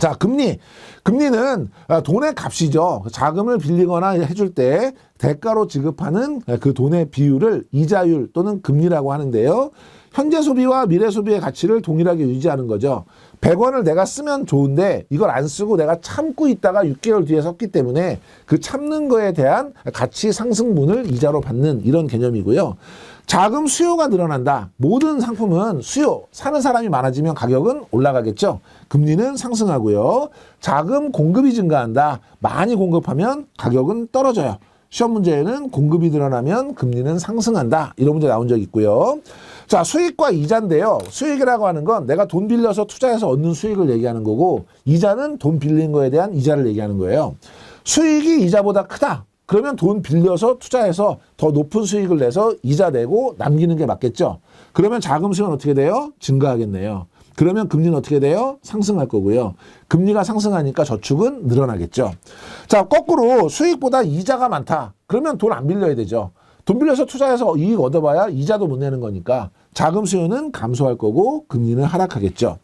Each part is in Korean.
자, 금리. 금리는 돈의 값이죠. 자금을 빌리거나 해줄 때 대가로 지급하는 그 돈의 비율을 이자율 또는 금리라고 하는데요. 현재 소비와 미래 소비의 가치를 동일하게 유지하는 거죠. 100원을 내가 쓰면 좋은데 이걸 안 쓰고 내가 참고 있다가 6개월 뒤에 썼기 때문에 그 참는 거에 대한 가치 상승분을 이자로 받는 이런 개념이고요. 자금 수요가 늘어난다. 모든 상품은 수요, 사는 사람이 많아지면 가격은 올라가겠죠. 금리는 상승하고요. 자금 공급이 증가한다. 많이 공급하면 가격은 떨어져요. 시험 문제에는 공급이 늘어나면 금리는 상승한다. 이런 문제 나온 적 있고요. 자, 수익과 이자인데요. 수익이라고 하는 건 내가 돈 빌려서 투자해서 얻는 수익을 얘기하는 거고, 이자는 돈 빌린 거에 대한 이자를 얘기하는 거예요. 수익이 이자보다 크다. 그러면 돈 빌려서 투자해서 더 높은 수익을 내서 이자 내고 남기는 게 맞겠죠. 그러면 자금 수요는 어떻게 돼요? 증가하겠네요. 그러면 금리는 어떻게 돼요? 상승할 거고요. 금리가 상승하니까 저축은 늘어나겠죠. 자, 거꾸로 수익보다 이자가 많다. 그러면 돈 안 빌려야 되죠. 돈 빌려서 투자해서 이익 얻어봐야 이자도 못 내는 거니까 자금 수요는 감소할 거고 금리는 하락하겠죠.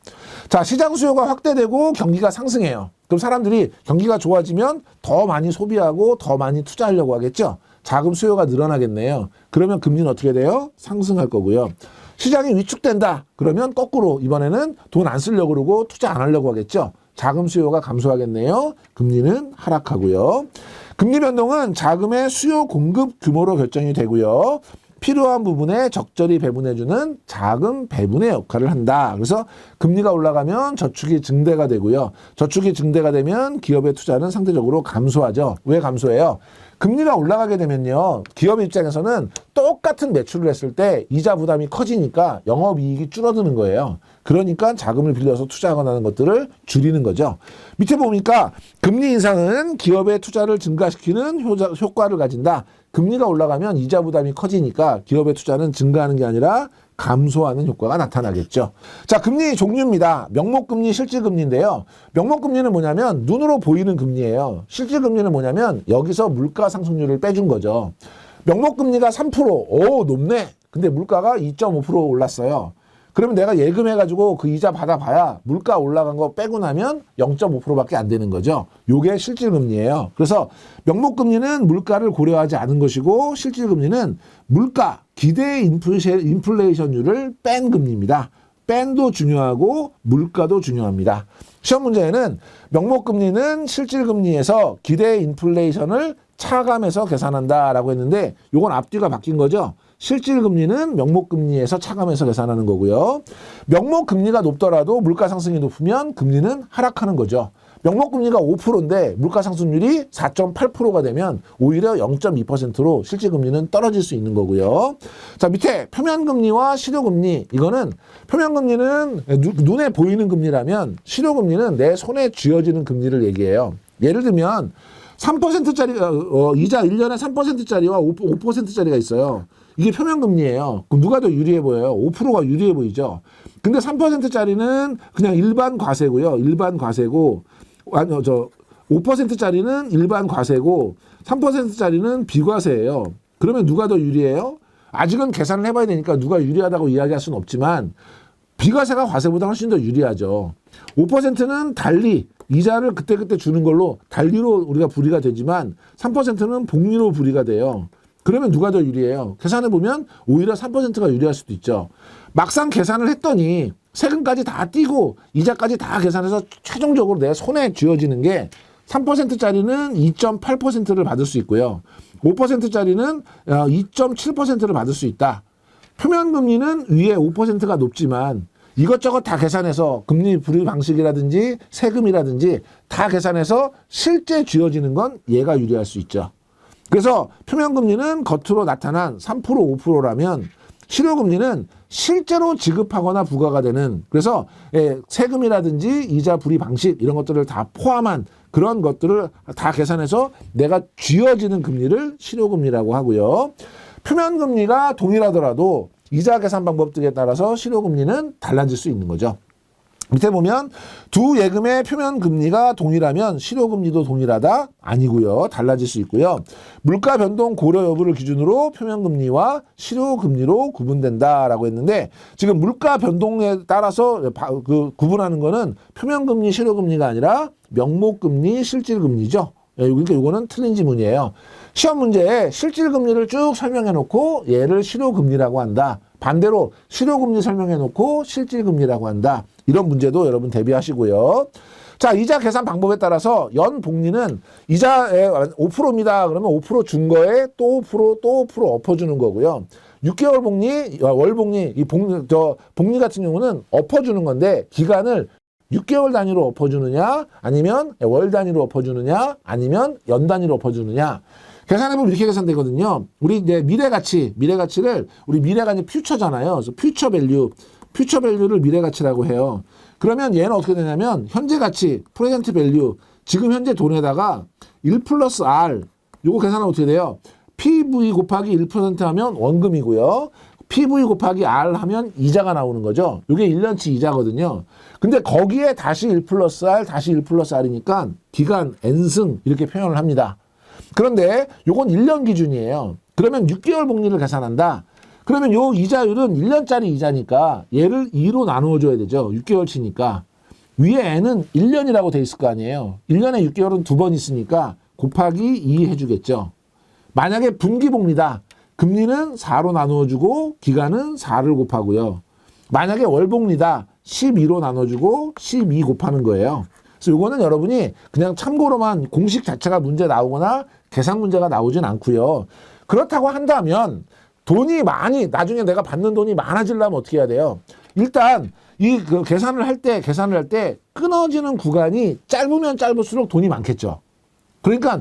자, 시장 수요가 확대되고 경기가 상승해요. 그럼 사람들이 경기가 좋아지면 더 많이 소비하고 더 많이 투자하려고 하겠죠. 자금 수요가 늘어나겠네요. 그러면 금리는 어떻게 돼요? 상승할 거고요. 시장이 위축된다. 그러면 거꾸로 이번에는 돈 안 쓰려고 그러고 투자 안 하려고 하겠죠. 자금 수요가 감소하겠네요. 금리는 하락하고요. 금리 변동은 자금의 수요 공급 규모로 결정이 되고요. 필요한 부분에 적절히 배분해주는 자금 배분의 역할을 한다. 그래서 금리가 올라가면 저축이 증대가 되고요. 저축이 증대가 되면 기업의 투자는 상대적으로 감소하죠. 왜 감소해요? 금리가 올라가게 되면요. 기업 입장에서는 똑같은 매출을 했을 때 이자 부담이 커지니까 영업이익이 줄어드는 거예요. 그러니까 자금을 빌려서 투자하거나 하는 것들을 줄이는 거죠. 밑에 보니까 금리 인상은 기업의 투자를 증가시키는 효과를 가진다. 금리가 올라가면 이자 부담이 커지니까 기업의 투자는 증가하는 게 아니라 감소하는 효과가 나타나겠죠. 자, 금리 종류입니다. 명목금리, 실질금리인데요. 명목금리는 뭐냐면 눈으로 보이는 금리예요. 실질금리는 뭐냐면 여기서 물가 상승률을 빼준 거죠. 명목금리가 3%, 오, 높네. 근데 물가가 2.5% 올랐어요. 그러면 내가 예금해가지고 그 이자 받아봐야 물가 올라간 거 빼고 나면 0.5%밖에 안 되는 거죠. 요게 실질금리예요. 그래서 명목금리는 물가를 고려하지 않은 것이고 실질금리는 물가, 기대 인플레이션율을 뺀 금리입니다. 뺀도 중요하고 물가도 중요합니다. 시험 문제에는 명목금리는 실질금리에서 기대 인플레이션을 차감해서 계산한다라고 했는데 요건 앞뒤가 바뀐 거죠. 실질금리는 명목금리에서 차감해서 계산하는 거고요. 명목금리가 높더라도 물가 상승이 높으면 금리는 하락하는 거죠. 명목금리가 5%인데 물가 상승률이 4.8%가 되면 오히려 0.2%로 실질금리는 떨어질 수 있는 거고요. 자, 밑에 표면금리와 실효금리. 이거는 표면금리는 눈에 보이는 금리라면 실효금리는 내 손에 쥐어지는 금리를 얘기해요. 예를 들면 3%짜리 이자 1년에 3%짜리와 5%짜리가 있어요. 이게 표면금리예요. 그럼 누가 더 유리해 보여요? 5%가 유리해 보이죠. 근데 3%짜리는 그냥 일반 과세고요. 일반 과세고 5%짜리는 일반 과세고 3%짜리는 비과세예요. 그러면 누가 더 유리해요? 아직은 계산을 해봐야 되니까 누가 유리하다고 이야기할 수는 없지만 비과세가 과세보다 훨씬 더 유리하죠. 5%는 달리 이자를 그때그때 주는 걸로 달리로 우리가 불이가 되지만 3%는 복리로 불이가 돼요. 그러면 누가 더 유리해요? 계산해 보면 오히려 3%가 유리할 수도 있죠. 막상 계산을 했더니 세금까지 다 띄고 이자까지 다 계산해서 최종적으로 내 손에 쥐어지는 게 3%짜리는 2.8%를 받을 수 있고요. 5%짜리는 2.7%를 받을 수 있다. 표면금리는 위에 5%가 높지만 이것저것 다 계산해서 금리 불이 방식이라든지 세금이라든지 다 계산해서 실제 쥐어지는 건 얘가 유리할 수 있죠. 그래서 표면금리는 겉으로 나타난 3%, 5%라면 실효금리는 실제로 지급하거나 부과가 되는 그래서 세금이라든지 이자 불이 방식 이런 것들을 다 포함한 그런 것들을 다 계산해서 내가 쥐어지는 금리를 실효금리라고 하고요. 표면금리가 동일하더라도 이자 계산 방법 등에 따라서 실효금리는 달라질 수 있는 거죠. 밑에 보면 두 예금의 표면 금리가 동일하면 실효 금리도 동일하다? 아니고요. 달라질 수 있고요. 물가 변동 고려 여부를 기준으로 표면 금리와 실효 금리로 구분된다라고 했는데 지금 물가 변동에 따라서 구분하는 거는 표면 금리, 실효 금리가 아니라 명목 금리, 실질 금리죠. 그러니까 이거는 틀린 지문이에요. 시험 문제에 실질 금리를 쭉 설명해 놓고 얘를 실효 금리라고 한다. 반대로 실효 금리 설명해 놓고 실질 금리라고 한다. 이런 문제도 여러분 대비하시고요. 자, 이자 계산 방법에 따라서 연 복리는 이자에 5%입니다. 그러면 5% 준 거에 또 5%, 또 5% 엎어주는 거고요. 6개월 복리, 월 복리, 복리 같은 경우는 엎어주는 건데 기간을 6개월 단위로 엎어주느냐, 아니면 월 단위로 엎어주느냐, 아니면 연 단위로 엎어주느냐. 계산해보면 이렇게 계산되거든요. 우리 이제 미래가치를, 우리 미래가 이제 퓨처잖아요. 그래서 퓨처 밸류를 미래가치라고 해요. 그러면 얘는 어떻게 되냐면, 현재 가치, 프레젠트 밸류, 지금 현재 돈에다가 1 플러스 R, 요거 계산하면 어떻게 돼요? PV 곱하기 1% 하면 원금이고요. PV 곱하기 R 하면 이자가 나오는 거죠. 이게 1년치 이자거든요. 근데 거기에 다시 1 플러스 R, 다시 1 플러스 R이니까 기간 N승 이렇게 표현을 합니다. 그런데 요건 1년 기준이에요. 그러면 6개월 복리를 계산한다. 그러면 요 이자율은 1년짜리 이자니까 얘를 2로 나누어 줘야 되죠. 6개월치니까. 위에 N은 1년이라고 돼 있을 거 아니에요. 1년에 6개월은 2번 있으니까 곱하기 2 해주겠죠. 만약에 분기복리다. 금리는 4로 나누어주고 기간은 4를 곱하고요. 만약에 월복리다. 12로 나눠주고 12 곱하는 거예요. 그래서 요거는 여러분이 그냥 참고로만 공식 자체가 문제 나오거나 계산 문제가 나오진 않고요. 그렇다고 한다면 돈이 나중에 내가 받는 돈이 많아지려면 어떻게 해야 돼요? 일단 계산을 할 때 끊어지는 구간이 짧으면 짧을수록 돈이 많겠죠. 그러니까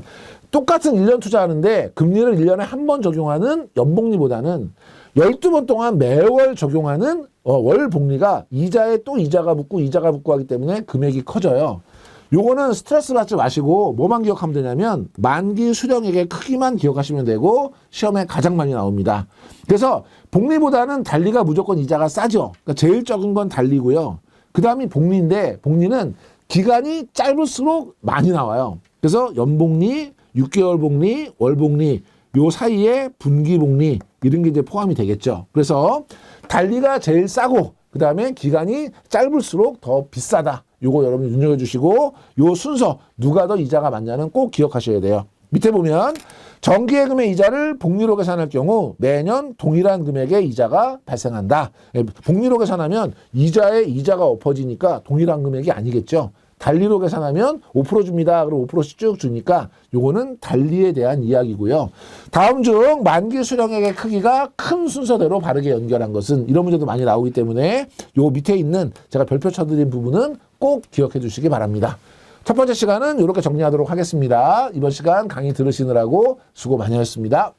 똑같은 1년 투자하는데 금리를 1년에 한 번 적용하는 연복리보다는 12번 동안 매월 적용하는 월 복리가 이자에 또 이자가 붙고 하기 때문에 금액이 커져요. 요거는 스트레스 받지 마시고 뭐만 기억하면 되냐면 만기 수령액의 크기만 기억하시면 되고 시험에 가장 많이 나옵니다. 그래서 복리보다는 달리가 무조건 이자가 싸죠. 그러니까 제일 적은 건 달리고요. 그 다음이 복리인데 복리는 기간이 짧을수록 많이 나와요. 그래서 연복리, 6개월 복리, 월복리 요 사이에 분기복리 이런 게 이제 포함이 되겠죠. 그래서 달리가 제일 싸고 그 다음에 기간이 짧을수록 더 비싸다. 요거 여러분 눈여겨 주시고 요 순서 누가 더 이자가 많냐는 꼭 기억하셔야 돼요. 밑에 보면 정기예금의 이자를 복리로 계산할 경우 매년 동일한 금액의 이자가 발생한다. 복리로 계산하면 이자에 이자가 엎어지니까 동일한 금액이 아니겠죠. 달리로 계산하면 5% 줍니다. 그럼 5%씩 쭉 주니까 요거는 달리에 대한 이야기고요. 다음 중 만기 수령액의 크기가 큰 순서대로 바르게 연결한 것은 이런 문제도 많이 나오기 때문에 요 밑에 있는 제가 별표 쳐드린 부분은 꼭 기억해 주시기 바랍니다. 첫 번째 시간은 이렇게 정리하도록 하겠습니다. 이번 시간 강의 들으시느라고 수고 많이 하셨습니다.